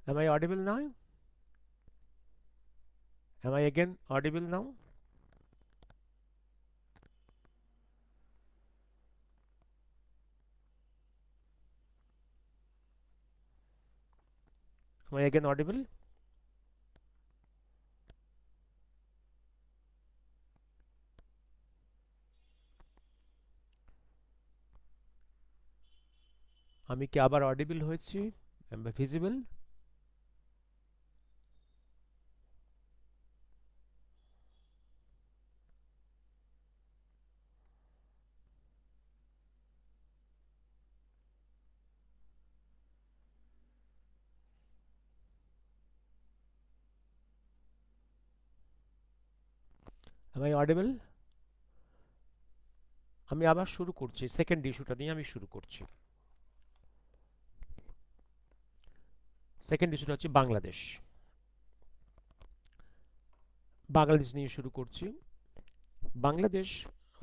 Am I audible now? Am I again audible now? Am I again audible? আমি কি আবার audible হয়েছি? Am I visible? Am I audible? আমি আবার শুরু করছি, সেকেন্ড ইস্যুটা নিয়ে আমি শুরু করছি। সেকেন্ড ইস্যুটা হচ্ছে বাংলাদেশ। বাংলাদেশ নিয়ে শুরু করছি। Bangladesh,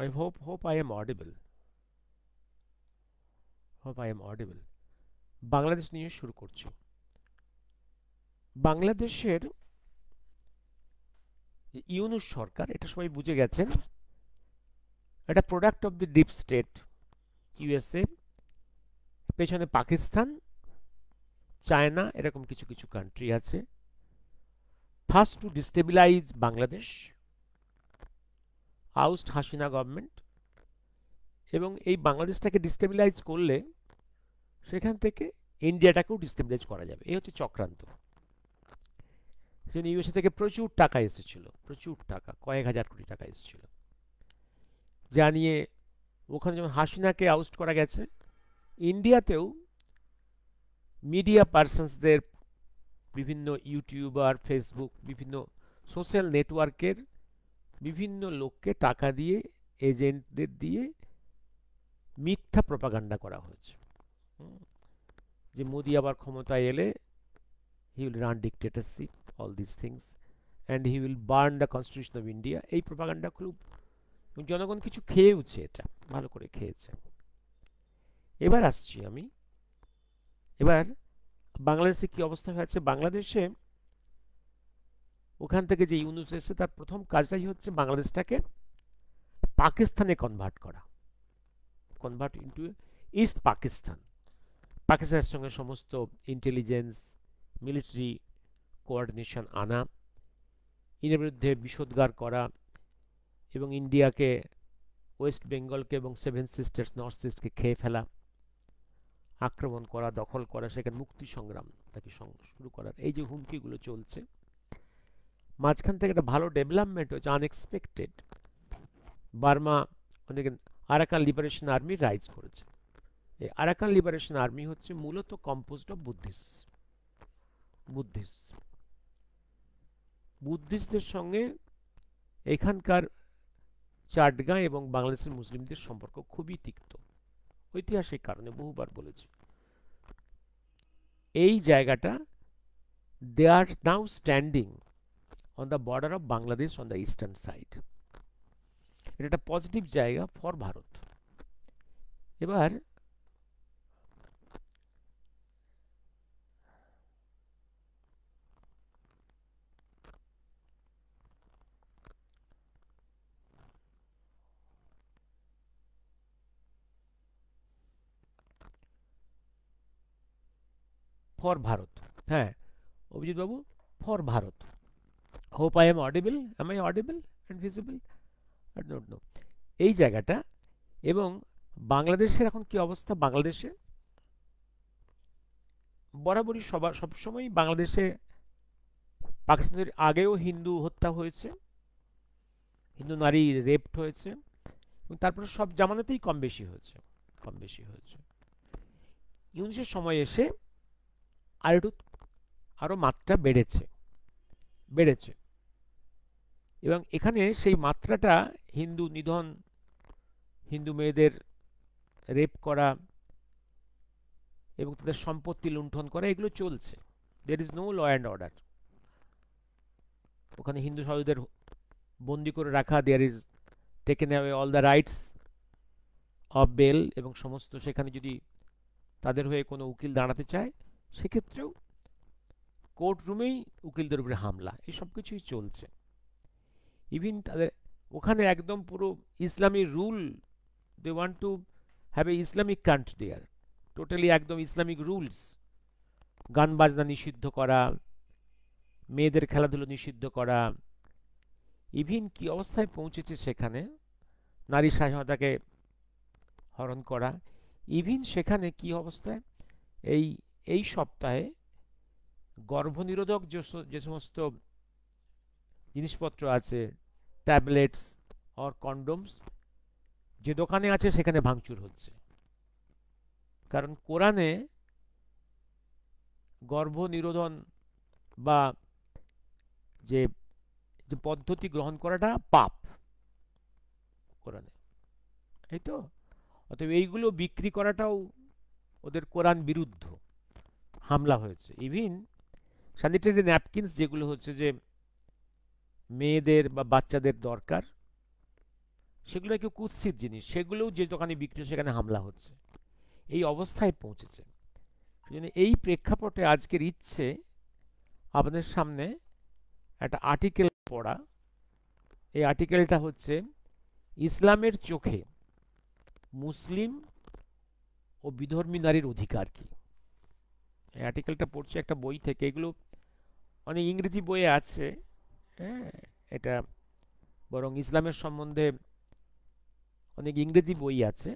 I hope I am audible. Hope I am audible. Bangladesh নিয়ে শুরু করছি। বাংলাদেশের ইউনূস সরকার, এটা সবাই বুঝে গেছেন, এটা product of the deep state USA, পেছনে পাকিস্তান, চায়না, এরকম কিছু কিছু কান্ট্রি আছে। First to destabilise Bangladesh, ousted Hasina government, এবং এই বাংলাদেশটাকে ডিস্টেবিলাইজ করলে সেখান থেকে ইন্ডিয়াটাকেও ডিস্টেবিলাইজ করা যাবে, এই হচ্ছে চক্রান্ত। সেজন্য ইউএসএ থেকে প্রচুর টাকা এসেছিল, প্রচুর টাকা, কয়েক হাজার কোটি টাকা এসেছিল, যা নিয়ে ওখানে যেমন হাসিনাকে আউস্ট করা গেছে, ইন্ডিয়াতেও মিডিয়া পার্সনসদের, বিভিন্ন ইউটিউবার, ফেসবুক, বিভিন্ন সোশ্যাল নেটওয়ার্কের বিভিন্ন লোককে টাকা দিয়ে, এজেন্টদের দিয়ে মিথ্যা প্রপাগান্ডা করা হয়েছে, যে মোদি আবার ক্ষমতায় এলে he will run dictatorship, all this things, and he will burn the constitution of India. এই প্রপাগান্ডা খুব, জনগণ কিছু খেয়েওছে, এটা ভালো করে খেয়েছে। এবার আসছি আমি, এবার বাংলাদেশে কি অবস্থা হয়েছে। বাংলাদেশে ওখান থেকে যে ইউনূস এসে, তার প্রথম কাজটাই হচ্ছে বাংলাদেশটাকে পাকিস্তানে কনভার্ট করা, কনভার্ট ইন্টু ইস্ট পাকিস্তান। পাকিস্তানের সঙ্গে সমস্ত ইন্টেলিজেন্স, মিলিটারি কোঅর্ডিনেশন আনা, এর বিরুদ্ধে বিষোদ্গার করা, এবং ইন্ডিয়াকে, ওয়েস্ট বেঙ্গলকে এবং সেভেন সিস্টার্স, নর্থ ইস্টকে খেয়ে ফেলা, আক্রমণ করা, দখল করা, সেখানে মুক্তি সংগ্রাম তাকে শুরু করার এই যে হুমকিগুলো চলছে। মাঝখান থেকে একটা ভালো ডেভেলপমেন্ট হচ্ছে, আনএক্সপেক্টেড। বার্মা অনেক আরাকান লিবারেশন আর্মি রাইজ করেছে। এই আরাকান লিবারেশন আর্মি হচ্ছে মূলত কম্পোজড অফ বুদ্ধিস্টদের সঙ্গে এখানকার চাটগাঁ এবং বাংলাদেশের মুসলিমদের সম্পর্ক খুবই তিক্ত, ঐতিহাসিক কারণে বহুবার বলেছি। এই জায়গাটা, they are now standing on the border of Bangladesh on the eastern side. এটা একটা পজিটিভ জায়গা ফর ভারত। এবার ফর ভারত, হ্যাঁ Abhijit babu, for Bharat. Hope I am audible, am I audible and visible? I don't know এই জায়গাটা। এবং বাংলাদেশের এখন কি অবস্থা, বাংলাদেশে বরাবরই সবসময় বাংলাদেশে পাকিস্তানের আগেও হিন্দু হত্যা হয়েছে, হিন্দু নারী রেপড হয়েছে, এবং তারপরে সব জামানাতেই কম বেশি হয়েছে, কম বেশি হয়েছে। ইউনিশের সময় এসে আর একটু, আরও মাত্রা বেড়েছে, বেড়েছে। এবং এখানে সেই মাত্রাটা, হিন্দু নিধন, হিন্দু মেয়েদের রেপ করা এবং তাদের সম্পত্তি লুণ্ঠন করা, এগুলো চলছে। There is no law and order. ওখানে হিন্দু সাধুদের বন্দি করে রাখা, there is taken away all the rights of বেল, এবং সমস্ত, সেখানে যদি তাদের হয়ে কোনো উকিল দাঁড়াতে চায় সেক্ষেত্রেও কোর্ট রুমেই উকিলদের উপরে হামলা, এই সব কিছুই চলছে। ইভিন তাদের ওখানে একদম পুরো ইসলামী rule, they want to have a Islamic country there, totally একদম ইসলামিক রুলস, গান বাজনা নিষিদ্ধ করা, মেয়েদের খেলাধুলো নিষিদ্ধ করা। ইভিন কি অবস্থায় পৌঁছেছে সেখানে, নারী স্বাধীনতাকে হরণ করা। ইভিন সেখানে কি অবস্থায়, এই এই সপ্তাহে গর্ভনিরোধক যে সমস্ত জিনিসপত্র আছে, ট্যাবলেটস অর কন্ডোমস, যে দোকানে আছে সেখানে ভাঙচুর হচ্ছে। কারণ কোরআনে গর্ভনিরোধন বা যে যে পদ্ধতি গ্রহণ করাটা পাপ কোরআনে, এই তো। অতএব এইগুলো বিক্রি করাটাও ওদের কোরআন বিরুদ্ধ, হামলা হয়েছে। ইভিন স্যানিটারি ন্যাপকিনস যেগুলো হচ্ছে যে মেয়েদের বা বাচ্চাদের দরকার, সেগুলো একটু কুৎসিত জিনিস, সেগুলোও যে দোকানে বিক্রি সেখানে হামলা হচ্ছে, এই অবস্থায় পৌঁছেছে। সেজন্য এই প্রেক্ষাপটে আজকের ইচ্ছে আপনাদের সামনে একটা আর্টিকেল পড়া। এই আর্টিকেলটা হচ্ছে ইসলামের চোখে মুসলিম ও বিধর্মী নারীর অধিকার কি। এই আর্টিকেলটা পড়ছে একটা বই থেকে, এগুলো অনেক ইংরেজি বইয়ে আছে, হ্যাঁ, এটা বরং ইসলামের সম্বন্ধে অনেক ইংরেজি বই আছে,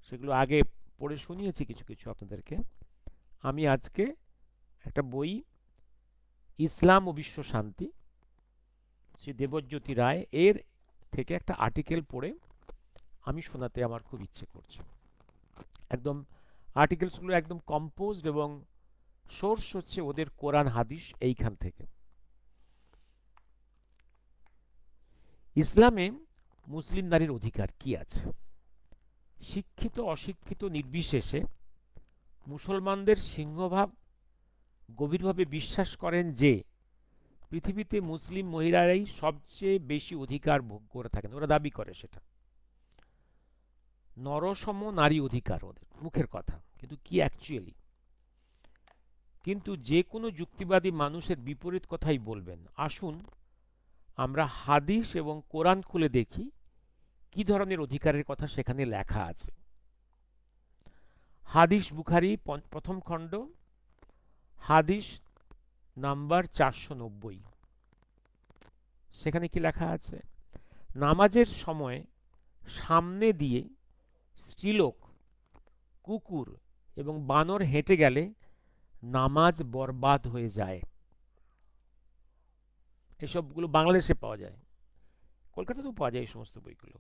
সেগুলো আগে পড়ে শুনিয়েছি কিছু কিছু আপনাদেরকে। আমি আজকে একটা বই, ইসলাম ও বিশ্ব শান্তি, শ্রী দেবজ্যোতি রায়, এর থেকে একটা আর্টিকেল পড়ে আমি শোনাতে আমার খুব ইচ্ছে করছে। একদম আর্টিকেলসগুলো একদম কম্পোজড এবং সোর্স হচ্ছে ওদের কোরআন হাদিস এইখান থেকে। ইসলামে মুসলিম নারীর অধিকার কি আছে? শিক্ষিত অশিক্ষিত নির্বিশেষে মুসলমানদের সিংহভাগ গভীরভাবে বিশ্বাস করেন যে পৃথিবীতে মুসলিম মহিলারাই সবচেয়ে বেশি অধিকার ভোগ করে থাকেন, ওরা দাবি করে সেটা। নরসম নারী অধিকার ওদের মুখের কথা, কিন্তু কি অ্যাকচুয়ালি? কিন্তু যে কোনো যুক্তিবাদী মানুষের বিপরীত কথাই বলবেন। আসুন আমরা হাদিস এবং কোরআন খুলে দেখি কি ধরনের অধিকারের কথা সেখানে লেখা আছে। হাদিস বুখারী প্রথম খণ্ড, হাদিস নাম্বার 490। সেখানে কি লেখা আছে? নামাজের সময় সামনে দিয়ে স্ত্রীলোক, কুকুর এবং বানর হেঁটে গেলে নামাজ বরবাদ হয়ে যায়। এসবগুলো বাংলাদেশে পাওয়া যায়, কলকাতাতেও পাওয়া যায় এই সমস্ত বইগুলো।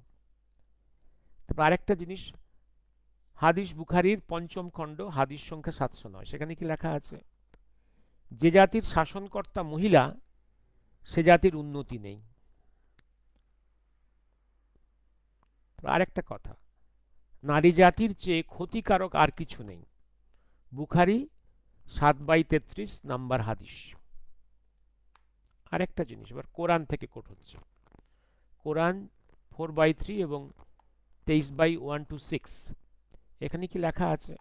তারপর আরেকটা জিনিস, হাদিস বুখারীর পঞ্চম খণ্ড, হাদিস সংখ্যা 709। সেখানে কি লেখা আছে? যে জাতির শাসনকর্তা মহিলা সে জাতির উন্নতি নেই। আরেকটা কথা, নারী জাতির চেয়ে ক্ষতিকারক আর কিছু নেই। বুখারী 7/33 নাম্বার হাদিস। আরেকটা জিনিস, এবার কোরআন থেকে কোট হচ্ছে, কোরআন 4/3 এবং 23/1-6। এখানে কি লেখা আছে?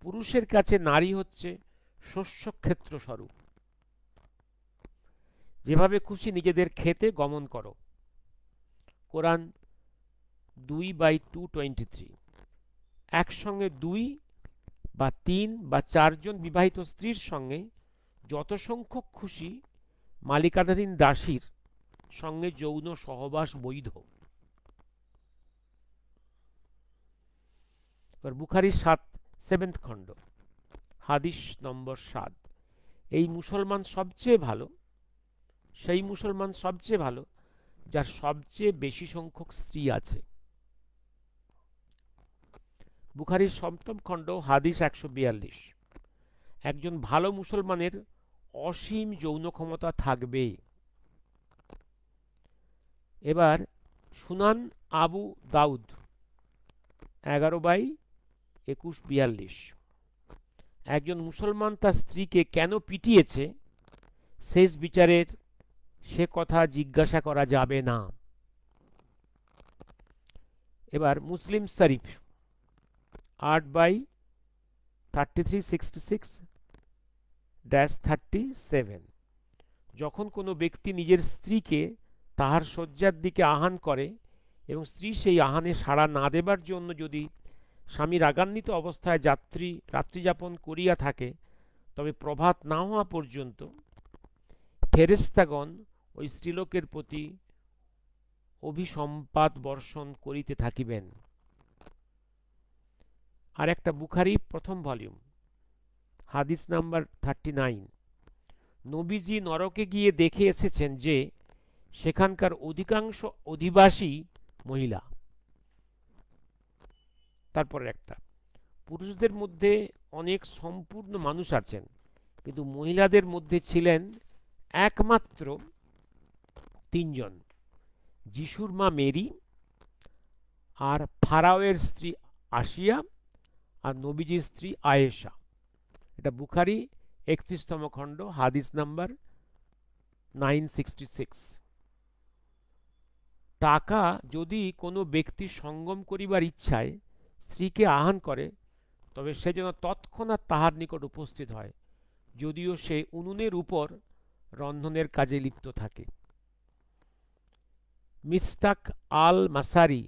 পুরুষের কাছে নারী হচ্ছে শস্যক্ষেত্র স্বরূপ, যেভাবে খুশি নিজেদের খেতে গমন করো। কোরআন 2/223। একসঙ্গে 2 বা 3 বা 4 জন বিবাহিত স্ত্রীর সঙ্গে যত সংখ্যক খুশি মালিকানাধীন দাসীর সঙ্গে যৌন সহবাস বৈধ। বুখারীর 7th খণ্ড, হাদিস নম্বর 7। এই মুসলমান সবচেয়ে ভালো, সেই মুসলমান সবচেয়ে ভালো যার সবচেয়ে বেশি সংখ্যক স্ত্রী আছে। বুখারীর 7ম খণ্ড, হাদিস 142। একজন ভালো মুসলমানের অসীম যৌন ক্ষমতা থাকবে। এবার সুনান আবু দাউদ 11/21-42। একজন মুসলমান তার স্ত্রীকে কেন পিটিয়েছে শেষ বিচারের সে কথা জিজ্ঞাসা করা যাবে না। এবার মুসলিম শরীফ 8/33-66 37। যখন কোনো ব্যক্তি নিজের স্ত্রীকে তাহার শয্যার দিকে আহ্বান করে এবং স্ত্রী সেই আহ্বানে সাড়া না দেবার জন্য যদি স্বামী রাগান্বিত অবস্থায় রাত্রিযাপন করিয়া থাকে, তবে প্রভাত না হওয়া পর্যন্ত ফেরেশতাগণ ওই স্ত্রীলোকের প্রতি অভিসম্পাত বর্ষণ করিতে থাকিবেন। আর একটা বুখারী প্রথম ভলিউম, হাদিস নাম্বার 39। নবীজি নরকে গিয়ে দেখে এসেছেন যে সেখানকার অধিকাংশ অধিবাসী মহিলা। তারপরে একটা, পুরুষদের মধ্যে অনেক সম্পূর্ণ মানুষ আছেন, কিন্তু মহিলাদের মধ্যে ছিলেন একমাত্র 3 জন, যিশুর মা মেরি, আর ফারাওয়ের স্ত্রী আসিয়া, আর নবীজির স্ত্রী আয়েশা। এটা বুখারী 31তম খণ্ড, হাদিস নাম্বার 966। টাকা যদি কোনো ব্যক্তি সঙ্গম করিবার ইচ্ছায় স্ত্রীকে আহ্বান করে, তবে সে যেন তৎক্ষণাৎ তাহার নিকট উপস্থিত হয়, যদিও সে উনুনের উপর রন্ধনের কাজে লিপ্ত থাকে। মিস্তাক আল মাসারি,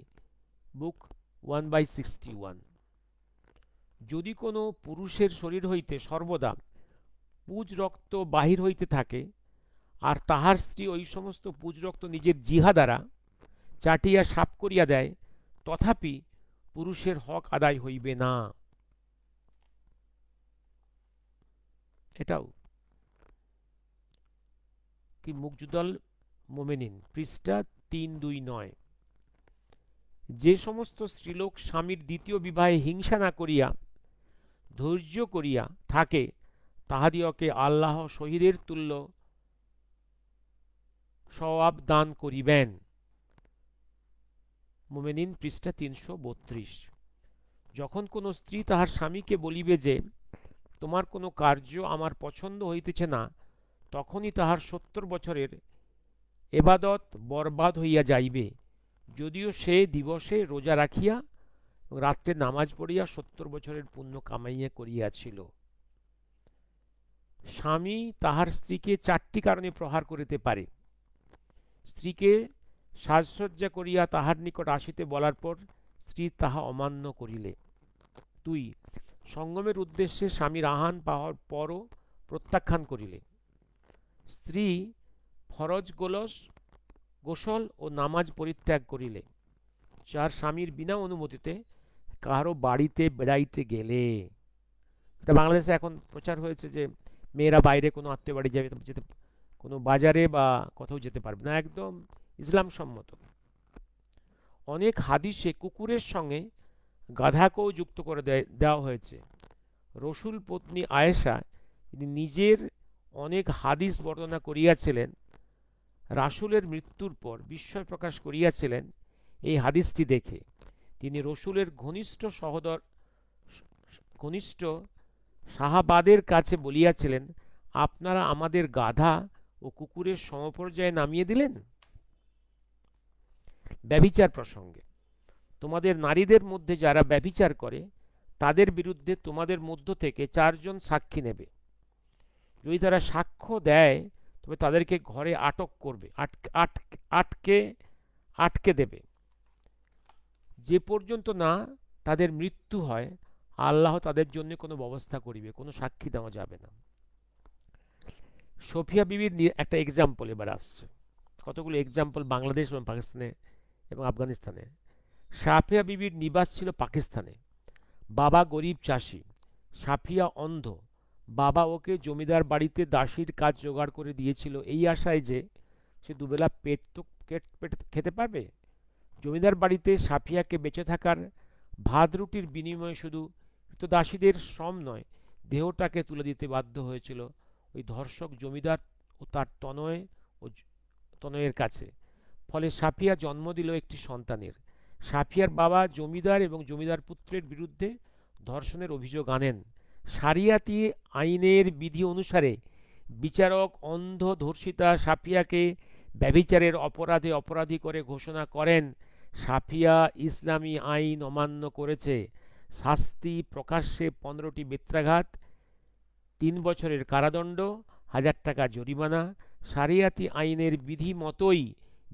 বুক 1/61। যদি কোনো পুরুষের শরীর হইতে সর্বদা পুজ রক্ত বাহির হইতে থাকে, আর তাহার স্ত্রী ওই সমস্ত পুজ রক্ত নিজের জিহা দ্বারা চাটিয়া সাফ করিয়া দেয়, তথাপি পুরুষের হক আদায় হইবে না। এটাও কি মুকজুদল মোমেনিন, পৃষ্ঠা 329। যে সমস্ত স্ত্রীলোক স্বামীর দ্বিতীয় বিবাহে হিংসা না করিয়া ধৈর্য করিয়া থাকে, তাহাদিওকে আল্লাহ শহীদের তুল্য সওয়াব দান করিবেন। মোমেনিন, পৃষ্ঠা 332। যখন কোনো স্ত্রী তাহার স্বামীকে বলিবে যে তোমার কোনো কার্য আমার পছন্দ হইতেছে না, তখনই তাহার 70 বছরের এবাদত বরবাদ হইয়া যাইবে, যদিও সে দিবসে রোজা রাখিয়া রাত্রে নামাজ পড়িয়া 70 বছরের পুণ্য কামাইয়া করিয়াছিল। স্বামী তাহার স্ত্রীকে 4টি কারণে প্রহার করিতে পারে। স্ত্রীকে সাজসজ্জা করিয়া তাহার নিকট আসিতে বলার পর স্ত্রী তাহা অমান্য করিলে। 2, সঙ্গমের উদ্দেশ্যে স্বামীর আহ্বান পাওয়ার পরও প্রত্যাখ্যান করিলে। স্ত্রী ফরজ গোসল ও নামাজ পরিত্যাগ করিলে। 4, স্বামীর বিনা অনুমতিতে কারো বাড়িতে বেড়াইতে গেলে। এটা বাংলাদেশে এখন প্রচার হয়েছে যে মেয়েরা বাইরে কোনো আত্মীয় বাড়ি যেতে, কোনো বাজারে বা কোথাও যেতে পারবে না, একদম ইসলাম সম্মত। অনেক হাদিসে কুকুরের সঙ্গে গাধাকেও যুক্ত করে দেওয়া হয়েছে। রসুল পত্নী আয়েশা তিনি নিজের অনেক হাদিস বর্ণনা করিয়াছিলেন। রাসূলের মৃত্যুর পর বিস্ময় প্রকাশ করিয়াছিলেন এই হাদিসটি দেখে। তিনি রসুলের ঘনিষ্ঠ সাহাবাদের কাছে বলিয়াছিলেন, আপনারা আমাদের গাধা ও কুকুরের সমপর্যায়ে নামিয়ে দিলেন। ব্যভিচার প্রসঙ্গে, তোমাদের নারীদের মধ্যে যারা ব্যভিচার করে তাদের বিরুদ্ধে তোমাদের মধ্য থেকে 4 জন সাক্ষী নেবে। যদি তারা সাক্ষ্য দেয়, তবে তাদেরকে ঘরে আটক করবে, আটকে দেবে, যে পর্যন্ত না তাদের মৃত্যু হয়। আল্লাহ তাদের জন্য কোনো ব্যবস্থা করিবে, কোনো সাক্ষী দেওয়া যাবে না। সফিয়া বিবির একটা এক্সাম্পল এবার আসছে, কতগুলো এক্সাম্পল বাংলাদেশ এবং পাকিস্তানে এবং আফগানিস্তানে। সাফিয়া বিবির নিবাস ছিল পাকিস্তানে। বাবা গরিব চাষি, সাফিয়া অন্ধ। বাবা ওকে জমিদার বাড়িতে দাসীর কাজ জোগাড় করে দিয়েছিল এই আশায় যে সে দুবেলা পেট খেতে পারবে। জমিদার বাড়িতে সাফিয়াকে বেঁচে থাকার ভাত রুটির বিনিময়ে শুধু দাসীদের শ্রম নয়, দেহটাকে তুলে দিতে বাধ্য হয়েছিল ওই ধর্ষক জমিদার ও তার তনয়ের কাছে। ফলে সাফিয়া জন্ম দিল একটি সন্তানের। সাফিয়ার বাবা জমিদার এবং জমিদার পুত্রের বিরুদ্ধে ধর্ষণের অভিযোগ আনেন। শারিয়াতি আইনের বিধি অনুসারে বিচারক অন্ধ ধর্ষিতা সাফিয়াকে ব্যভিচারের অপরাধী করে ঘোষণা করেন। সাফিয়া ইসলামী আইন অমান্য করেছে। শাস্তি প্রকাশ্যে 15টি বেত্রাঘাত 3 বছরের কারাদণ্ড, 1000 টাকা জরিমানা। শারিয়াতি আইনের বিধি মতোই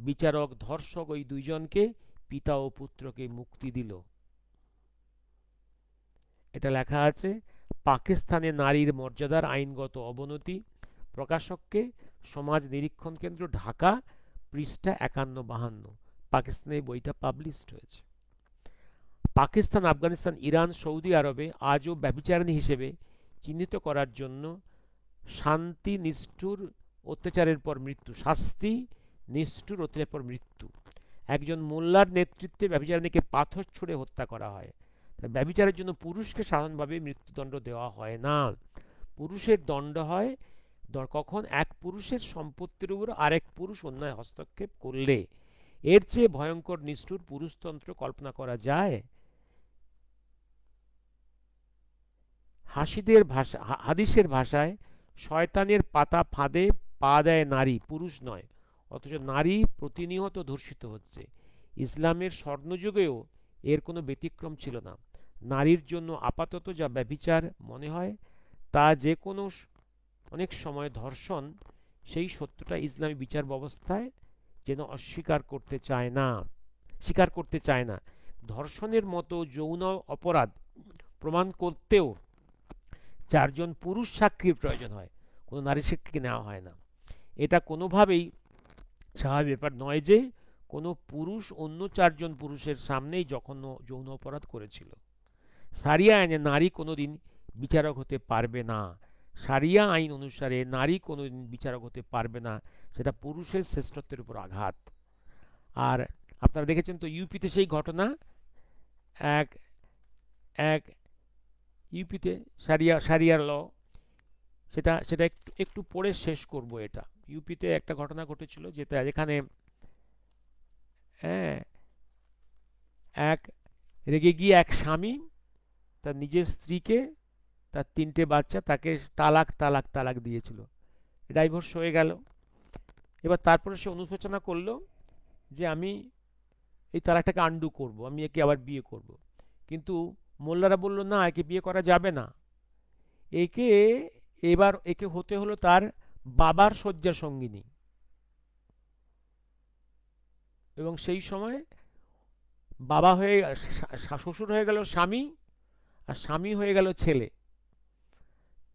বিচারক ধর্ষক ওই দুইজনকে, পিতা ও পুত্রকে মুক্তি দিল। এটা লেখা আছে পাকিস্তানে নারীর মর্যাদার আইনগত অবনতি। প্রকাশককে সমাজ নিরীক্ষণ কেন্দ্র, ঢাকা, পৃষ্ঠা 51-52। পাকিস্তানে বইটা পাবলিশড হয়েছে। পাকিস্তান, আফগানিস্তান, ইরান, সৌদি আরবে আজও ব্যভিচারিণী হিসেবে চিহ্নিত করার জন্য শাস্তি নিষ্ঠুর অত্যাচারের পর মৃত্যু, শাস্তি নিষ্ঠুর অত্যাচারের পর মৃত্যু। একজন মোল্লার নেতৃত্বে ব্যভিচারিণীকে পাথর ছুঁড়ে হত্যা করা হয়। ব্যভিচারের জন্য পুরুষকে সাধারণভাবে মৃত্যুদণ্ড দেওয়া হয় না। পুরুষের দণ্ড হয় কখন? এক পুরুষের সম্পত্তির উপর আরেক পুরুষ অন্যায় হস্তক্ষেপ করলে। এর চেয়ে ভয়ঙ্কর নিষ্ঠুর পুরুষতন্ত্র কল্পনা করা যায়? হাদিসের ভাষায় শয়তানের পাতা ফাঁদে পা দেয় নারী, পুরুষ নয়। অথচ নারী প্রতিনিয়ত ধর্ষিত হচ্ছে। ইসলামের স্বর্ণযুগেও এর কোনো ব্যতিক্রম ছিল না। নারীর জন্য আপাতত যা ব্যভিচার মনে হয় তা যে কোনো অনেক সময় ধর্ষণ, সেই সত্যটা ইসলামী বিচার ব্যবস্থায় যেন স্বীকার করতে চায় না। ধর্ষণের মতো যৌন অপরাধ প্রমাণ করতেও 4 জন পুরুষ সাক্ষীর প্রয়োজন হয়, কোনো নারী সাক্ষীকে নেওয়া হয় না। এটা কোনোভাবেই স্বাভাবিক ব্যাপার নয় যে কোনো পুরুষ অন্য 4 জন পুরুষের সামনেই জঘন্য যৌন অপরাধ করেছিল। সারিয়া আইনে নারী কোনোদিন বিচারক হতে পারবে না। সারিয়া আইন অনুসারে নারী কোনোদিন বিচারক হতে পারবে না, সেটা পুরুষের শ্রেষ্ঠত্বের উপর আঘাত। আর আপনারা দেখেছেন তো ইউপিতে সেই ঘটনা, এক এক ইউপিতে সারিয়ার ল, সেটা সেটা একটু পড়ে শেষ করব। এটা ইউপিতে একটা ঘটনা ঘটেছিল যেখানে হ্যাঁ, এক রেগে গিয়ে এক স্বামী তার নিজের স্ত্রীকে, তার 3টে বাচ্চা, তাকে তালাক তালাক তালাক দিয়েছিল। ডাইভোর্স হয়ে গেল। এবার তারপরে সে অনুশোচনা করলো যে আমি এই তালাকটাকে আন্ডু করব, আমি একে আবার বিয়ে করব। কিন্তু মোল্লারা বলল না, একে বিয়ে করা যাবে না। একে হতে হলো তার বাবার শয্যা সঙ্গিনী। এবং সেই সময় বাবা হয়ে শ্বশুর হয়ে গেল স্বামী, আর স্বামী হয়ে গেল ছেলে।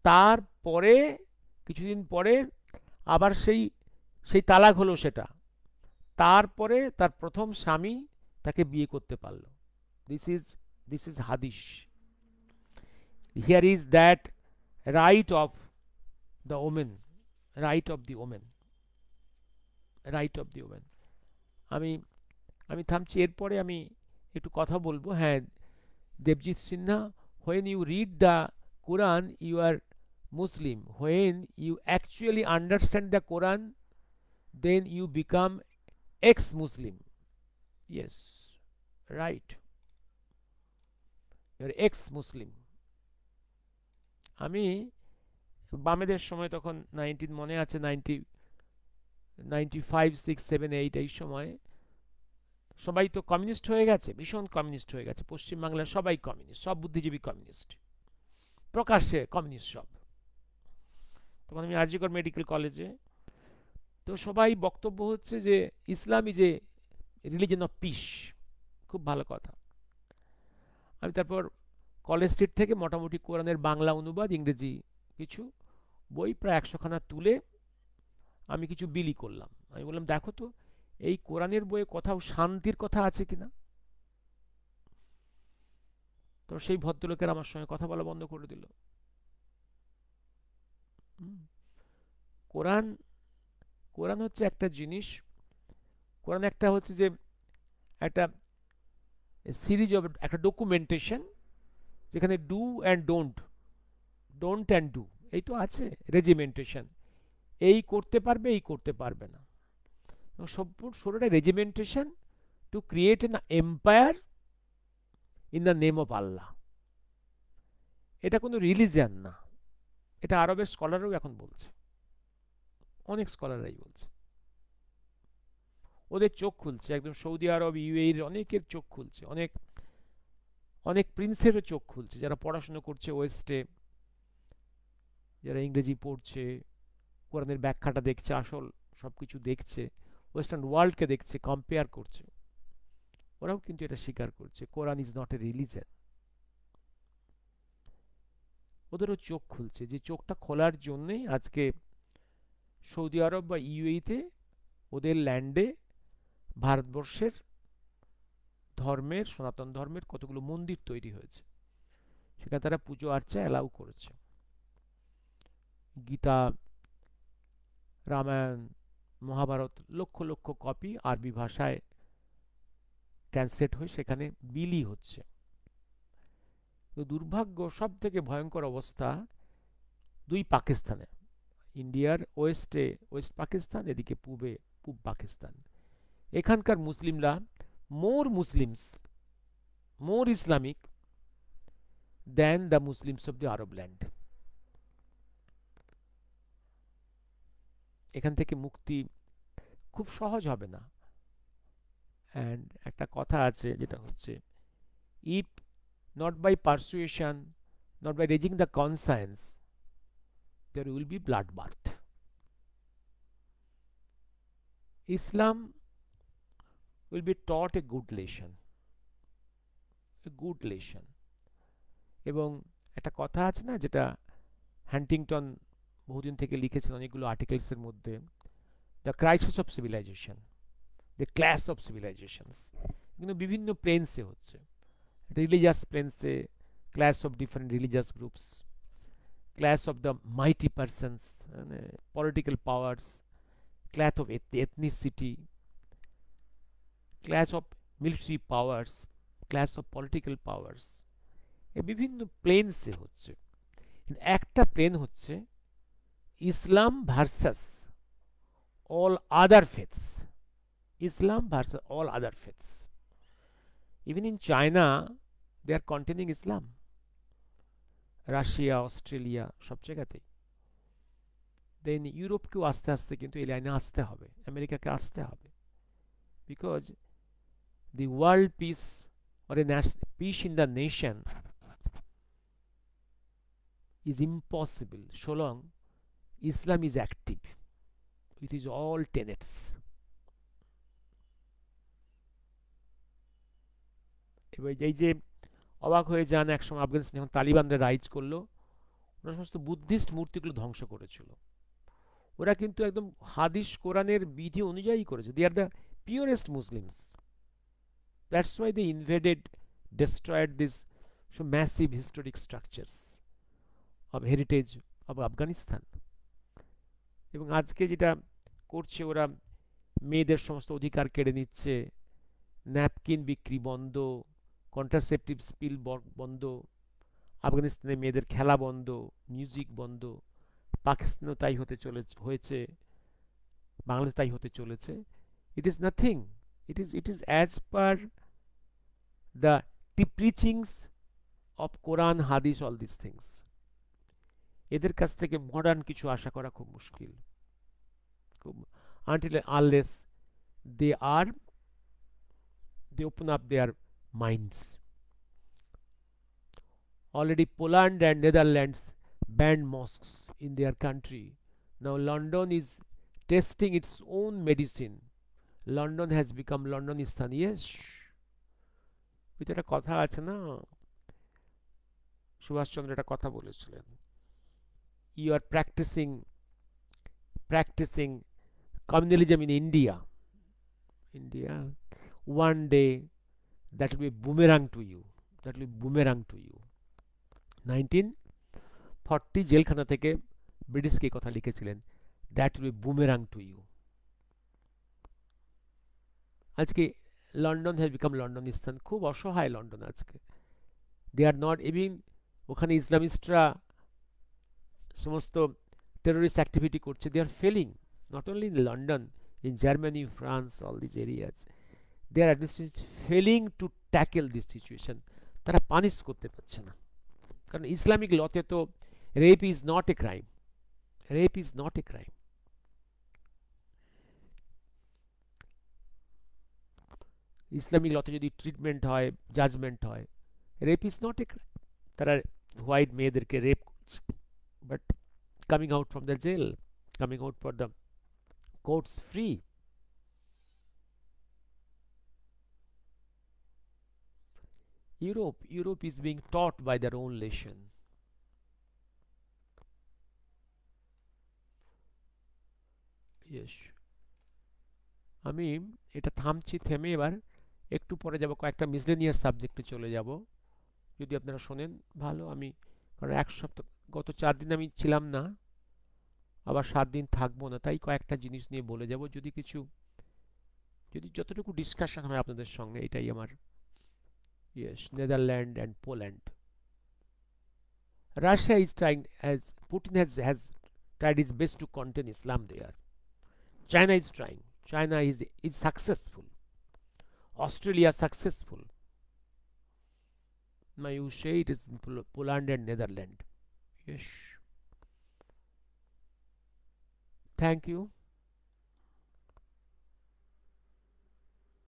তারপরে কিছুদিন পরে আবার সেই তালাক হলো সেটা। তারপরে তার প্রথম স্বামী তাকে বিয়ে করতে পারল। দিস ইজ হাদিস। Here is that right of the women, right of the women, right of the women. আমি আমি থামছি, এরপরে আমি একটু কথা বলবো। হ্যাঁ, Debjit Sinha, when you read the Quran you are Muslim, when you actually understand the Quran then you become ex-Muslim. Yes, right, you are ex-Muslim. আমি বামেদের সময় তখন মনে আছে 95, 6, 7, 8 এই সময় সবাই তো কমিউনিস্ট হয়ে গেছে, ভীষণ কমিউনিস্ট হয়ে গেছে। পশ্চিমবাংলার সবাই কমিউনিস্ট, সব বুদ্ধিজীবী কমিউনিস্ট, প্রকাশ্যে কমিউনিস্ট সব। তখন আমি আরজিকর মেডিকেল কলেজে, তো সবাই বক্তব্য হচ্ছে যে Islam is a religion of peace. খুব ভালো কথা। আমি তারপর কলেজ স্ট্রিট থেকে মোটামুটি কোরআনের বাংলা অনুবাদ, ইংরেজি কিছু বই প্রায় 100খানা তুলে আমি কিছু বিলি করলাম। আমি বললাম, দেখো তো এই কোরআনের বইয়ে কোথাও শান্তির কথা আছে কিনা। তো সেই ভদ্রলোকের আমার সঙ্গে কথা বলা বন্ধ করে দিল। কোরআন কোরআন হচ্ছে একটা জিনিস, কোরআন একটা হচ্ছে যে একটা সিরিজ অফ, একটা ডকুমেন্টেশন, যেখানে do and don't and do, এই তো আছে রেজিমেন্টেশন। এই করতে পারবে, এই করতে পারবে না। সম্পূর্ণ regimentation to create an empire in the name of Allah. এটা কোনো রিলিজিয়ান না। এটা আরবের স্কলারও এখন বলছে, অনেক স্কলাররাই বলছে। ওদের চোখ খুলছে, একদম সৌদি আরব, ইউএইর অনেকের চোখ খুলছে, অনেক প্রিন্সেরও চোখ খুলছে যারা পড়াশুনো করছে ওয়েস্টে। যারা ইংরেজি পড়ছে, কোরআনের ব্যাখ্যাটা দেখছে, আসল সব কিছু দেখছে, ওয়েস্টার্ন ওয়ার্ল্ডকে দেখছে, কম্পেয়ার করছে, ওরাও কিন্তু এটা স্বীকার করছে Quran is not a religion. ওদেরও চোখ খুলছে, যে চোখটা খোলার জন্যেই আজকে সৌদি আরব বা ইউএইতে ওদের ল্যান্ডে ভারতবর্ষের ধর্মের, সনাতন ধর্মের কতগুলো মন্দির তৈরি হয়েছে, সেখানে তারা পুজো আর্চা অ্যালাউ করেছে। গীতা, রামায়ণ, মহাভারত লক্ষ লক্ষ কপি আরবি ভাষায় ট্রান্সলেট হয়ে সেখানে বিলি হচ্ছে। তো দুর্ভাগ্য, সব থেকে ভয়ঙ্কর অবস্থা দুই পাকিস্তানে, ইন্ডিয়ার ওয়েস্টে ওয়েস্ট পাকিস্তান, এদিকে পূবে পূব পাকিস্তান। এখানকার মুসলিমরা Muslims more Islamic than the Muslims of the Arab land. এখান থেকে মুক্তি খুব সহজ হবে না। অ্যান্ড একটা কথা আছে যেটা হচ্ছে, if not by persuasion, not by raising the conscience, there will be bloodbath. Islam will be taught a good lesson, a good lesson. এবং একটা কথা আছে না, যেটা হ্যান্টিংটন বহুদিন থেকে লিখেছেন অনেকগুলো আর্টিকেলসের মধ্যে, the crisis of civilisation, the clash of civilisations. কিন্তু বিভিন্ন প্লেন্সে হচ্ছে, রিলিজিয়াস প্লেন্সে clash of different religious groups, class of the mighty persons, political powers, class of ethnicity, class of military powers, class of political powers, এই বিভিন্ন প্লেনসে হচ্ছে। একটা plane হচ্ছে Islam versus all other faiths, Islam versus all other faiths. Even in China they are containing Islam, Russia, Australia, সব জায়গাতেই। দেন ইউরোপকেও আস্তে আস্তে কিন্তু এই লাইনে আসতে হবে, আমেরিকাকে আসতে হবে, because the world piece or a peace in the nation is impossible so long Islam is active with its all tenets. এবার এই যে অবাক হয়ে যান, একসময় আফগানিস্তান যখন তালিবানরা রাইজ করলো, ওরা সমস্ত বুদ্ধিস্ট মূর্তিগুলো ধ্বংস করেছিল। ওরা কিন্তু একদম হাদিস কোরআনের বিধি অনুযায়ী করেছে। They are the purest Muslims, that's why they invaded, destroyed these so massive historic structures of heritage of Afghanistan. এবং আজকে যেটা করছে, ওরা মেয়েদের সমস্ত অধিকার কেড়ে নিচ্ছে, ন্যাপকিন বিক্রি বন্ধ, কন্ট্রাসেপটিভ পিল বন্ধ, আফগানিস্তানে মেয়েদের খেলা বন্ধ, মিউজিক বন্ধ, পাকিস্তানেও তাই হয়েছে, বাংলাদেশ তাই হতে চলেছে। It is nothing, it is as per the preachings of Quran, Hadith, all these things. এদের কাছ থেকে মডার্ন কিছু আশা করা খুব মুশকিল, until unless they open up their minds. Already Poland and Netherlands banned mosques in their country. Now London is testing its own medicine. London has become Londonistan. Yes, একটা কথা আছে না, সুভাষচন্দ্র একটা কথা বলেছিলেন, you are practicing communalism in India, one day that will be boomerang to you, 1940 জেলখানা থেকে ব্রিটিশকে কথা লিখেছিলেন, that will be boomerang to you. আজকে লন্ডন হ্যাজ বিকাম লন্ডনিস্তান। খুব অসহায় লন্ডন আজকে। দে আর নট ইভিন, ওখানে ইসলামিস্টরা সমস্ত টেরোরিস্ট অ্যাক্টিভিটি করছে, they are failing, not only in London, in Germany, France, all this areas, they are failing to tackle this situation. তারা punish করতে পারছে না, কারণ ইসলামিক লতে তো rape is not a crime, rape is not a crime. Islamic লতে যদি treatment হয়, জাজমেন্ট হয়, rape is not a crime. তারা হোয়াইট মেয়েদেরকে রেপ করছে, but coming out from the jail, coming out for the courts free. Europe is being taught by their own nation. Yes, আমি এটা থামছি, থেমে এবার একটু পরে যাব, কয়েকটা মিসলেনিয়াস সাবজেক্টে চলে যাব। যদি আপনারা শোনেন ভালো, আমি কারণ এক সপ্তাহ, গত 4 দিন আমি ছিলাম না, আবার 7 দিন থাকবো না, তাই কয়েকটা জিনিস নিয়ে বলে যাব, যদি কিছু, যদি যতটুকু ডিসকাশন হয় আপনাদের সঙ্গে, এটাই আমার। Yes, Netherland and Poland. Russia is trying, as Putin has tried his best to contain Islam there. China is trying. China is successful. Australia successful. Now you say it is in Poland and Netherlands. Yes. Thank you.